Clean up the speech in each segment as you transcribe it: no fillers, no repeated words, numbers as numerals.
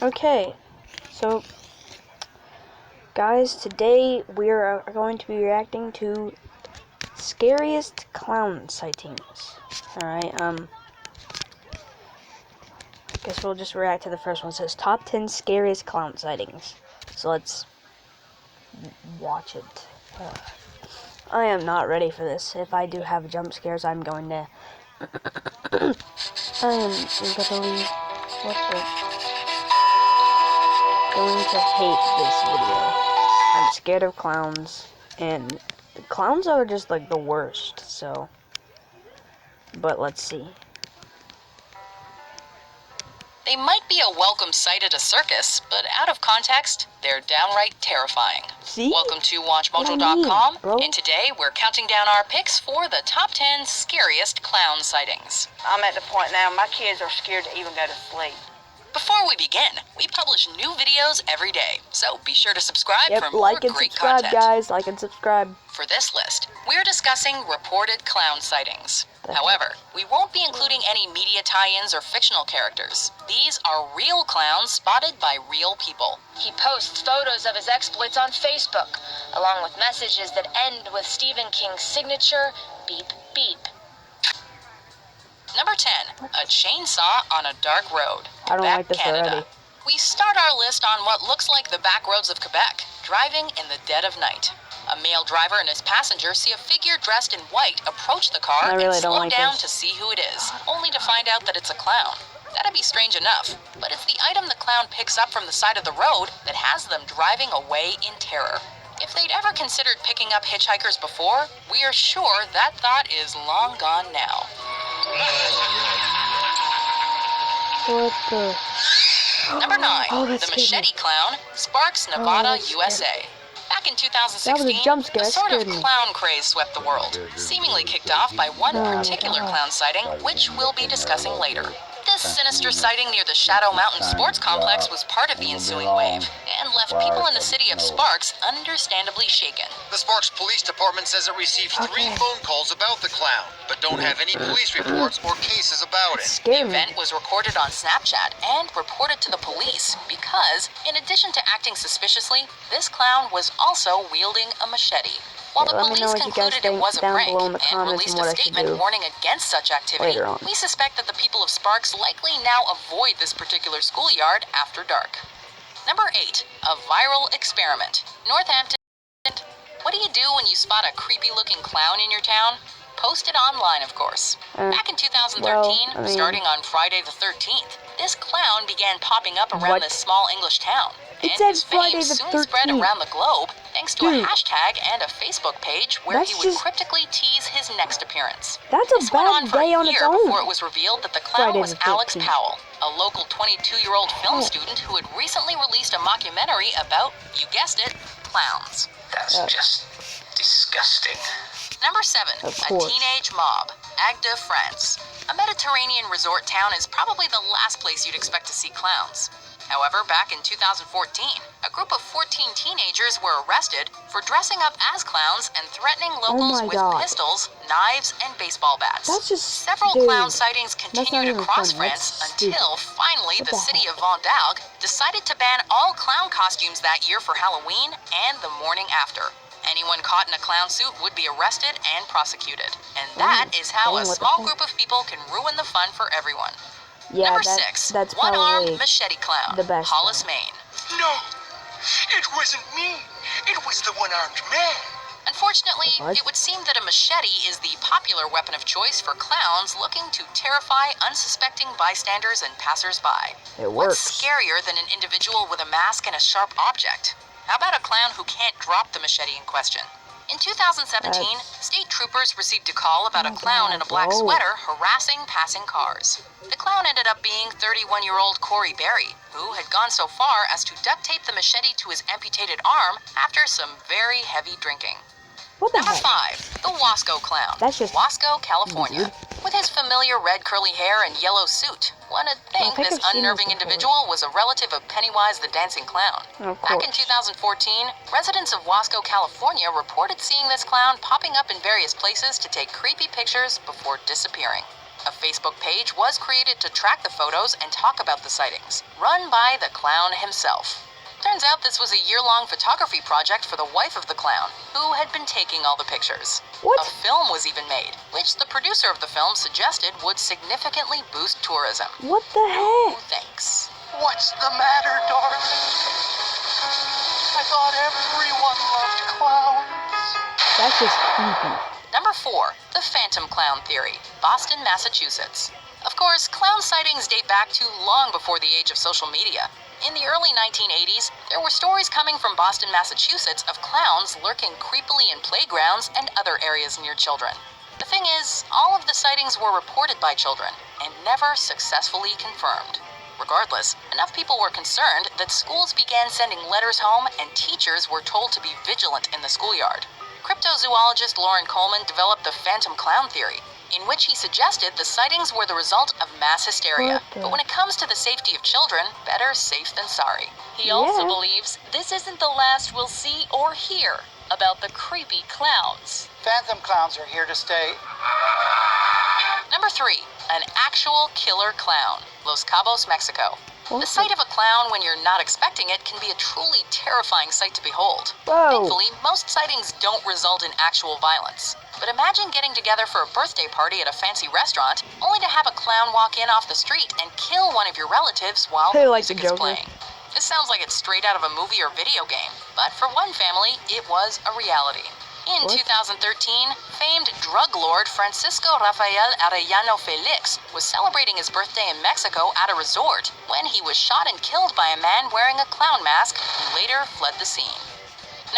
Okay, so guys, today we are going to be reacting to scariest clown sightings. Alright, guess we'll just react to the first one. It says top 10 scariest clown sightings. So let's watch it. I am not ready for this. If I do have jump scares, I'm going to I am literally going to hate this video. I'm scared of clowns, and the clowns are just like the worst, so. But let's see. They might be a welcome sight at a circus, but out of context, they're downright terrifying. See? Welcome to WatchMojo.com, bro. and today we're counting down our picks for the top 10 scariest clown sightings. I'm at the point now, my kids are scared to even go to sleep. Before we begin, we publish new videos every day, so be sure to subscribe for more like and great subscribe, content. guys. Like and subscribe. For this list, we're discussing reported clown sightings. However, we won't be including any media tie-ins or fictional characters. These are real clowns spotted by real people. He posts photos of his exploits on Facebook, along with messages that end with Stephen King's signature, beep, beep. Number 10, a chainsaw on a dark road. I don't Quebec, like this Canada. already. We start our list on what looks like the back roads of Quebec, driving in the dead of night. A male driver and his passenger see a figure dressed in white approach the car and slow down to see who it is, only to find out that it's a clown. That'd be strange enough, but it's the item the clown picks up from the side of the road that has them driving away in terror. If they'd ever considered picking up hitchhikers before, we are sure that thought is long gone now. What the? Number 9, Oh, the Machete Clown, Sparks, Nevada, USA. Back in 2016, a sort of clown craze swept the world, seemingly kicked off by one particular clown sighting, which we'll be discussing later. This sinister sighting near the Shadow Mountain Sports Complex was part of the ensuing wave, and left people in the city of Sparks understandably shaken. The Sparks Police Department says it received 3 phone calls about the clown, but don't have any police reports or cases about it. The event was recorded on Snapchat and reported to the police because, in addition to acting suspiciously, this clown was also wielding a machete. While the police concluded it was a prank and released a statement warning against such activity, we suspect that the people of Sparks likely now avoid this particular schoolyard after dark. Number 8, a viral experiment. Northampton. What do you do when you spot a creepy-looking clown in your town? Post it online, of course. Back in 2013, starting on Friday the 13th, this clown began popping up around this small English town. And his fame soon spread around the globe thanks to a hashtag and a Facebook page where he would cryptically tease his next appearance. This went on for day a on its year own. before it was revealed that the clown was Alex Powell, a local 22-year-old film student who had recently released a mockumentary about, you guessed it, clowns. That's just disgusting. Number 7, a teenage mob, Agde, France. A Mediterranean resort town is probably the last place you'd expect to see clowns. However, back in 2014, a group of 14 teenagers were arrested for dressing up as clowns and threatening locals with pistols, knives, and baseball bats. Several clown sightings continued across France until finally the city of Vendôme decided to ban all clown costumes that year for Halloween and the morning after. Anyone caught in a clown suit would be arrested and prosecuted. And that is how a small group of people can ruin the fun for everyone. Number 6, one-armed machete clown, Hollis, Maine. No, it wasn't me. It was the one-armed man. Unfortunately, it would seem that a machete is the popular weapon of choice for clowns looking to terrify unsuspecting bystanders and passers-by. What's scarier than an individual with a mask and a sharp object? How about a clown who can't drop the machete in question? In 2017, state troopers received a call about a clown in a black sweater harassing passing cars. The clown ended up being 31-year-old Corey Berry, who had gone so far as to duct tape the machete to his amputated arm after some very heavy drinking. Number 5, the Wasco Clown, Wasco, California. With his familiar red curly hair and yellow suit, one would think this unnerving individual was a relative of Pennywise the Dancing Clown. Back in 2014, residents of Wasco, California reported seeing this clown popping up in various places to take creepy pictures before disappearing. A Facebook page was created to track the photos and talk about the sightings, run by the clown himself. Turns out this was a year-long photography project for the wife of the clown, who had been taking all the pictures. What? A film was even made, which the producer of the film suggested would significantly boost tourism. What the heck? Thanks. What's the matter, darling? I thought everyone loved clowns. That's just creepy. Number 4, the Phantom Clown Theory, Boston, Massachusetts. Of course, clown sightings date back to long before the age of social media. In the early 1980s, there were stories coming from Boston, Massachusetts of clowns lurking creepily in playgrounds and other areas near children. The thing is, all of the sightings were reported by children and never successfully confirmed. Regardless, enough people were concerned that schools began sending letters home and teachers were told to be vigilant in the schoolyard. Cryptozoologist Lauren Coleman developed the Phantom Clown Theory, in which he suggested the sightings were the result of mass hysteria. But when it comes to the safety of children, better safe than sorry. He also believes this isn't the last we'll see or hear about the creepy clowns. Phantom clowns are here to stay. Number 3, an actual killer clown, Los Cabos, Mexico. The sight of a clown when you're not expecting it can be a truly terrifying sight to behold. Whoa. Thankfully, most sightings don't result in actual violence. But imagine getting together for a birthday party at a fancy restaurant, only to have a clown walk in off the street and kill one of your relatives while the music is playing. This sounds like it's straight out of a movie or video game, but for one family, it was a reality. In 2013, famed drug lord Francisco Rafael Arellano Felix was celebrating his birthday in Mexico at a resort when he was shot and killed by a man wearing a clown mask who later fled the scene.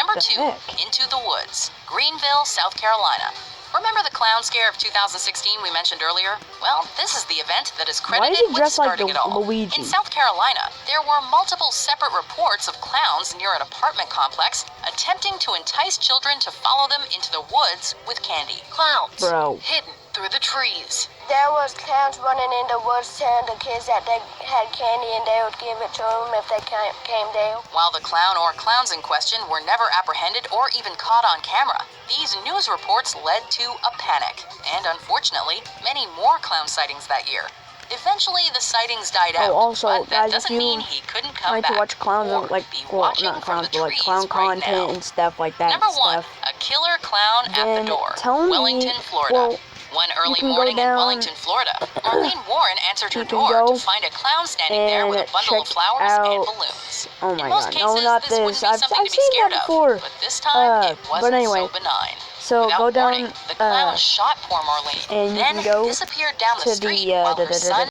Number 2, Into the Woods, Greenville, South Carolina. Remember the clown scare of 2016 we mentioned earlier? Well, this is the event that is credited with starting it all. In South Carolina, there were multiple separate reports of clowns near an apartment complex attempting to entice children to follow them into the woods with candy. Clowns. Bro. Hidden through the trees. There was clowns running in the woods telling the kids that they had candy and they would give it to them if they came there. While the clown or clowns in question were never apprehended or even caught on camera, these news reports led to a panic, and unfortunately, many more clown sightings that year. Eventually, the sightings died out, also, but that guys, doesn't mean he couldn't come like back. to watch clowns, Or like, be well, watching not from clowns, the but like trees clown right content now. and stuff like that. Number 1, a killer clown at the door, Wellington, Florida. One early morning in Wellington, Florida, Marlene Warren answered her door to find a clown standing there with a bundle of flowers and balloons. Oh my in most god, cases, no, not this wouldn't this. be I've something to be seen scared that before. of, but this time it wasn't but anyway, so benign. so Without go down, warning, the clown shot poor Marlene, and you then can go disappeared down the to street the, while her son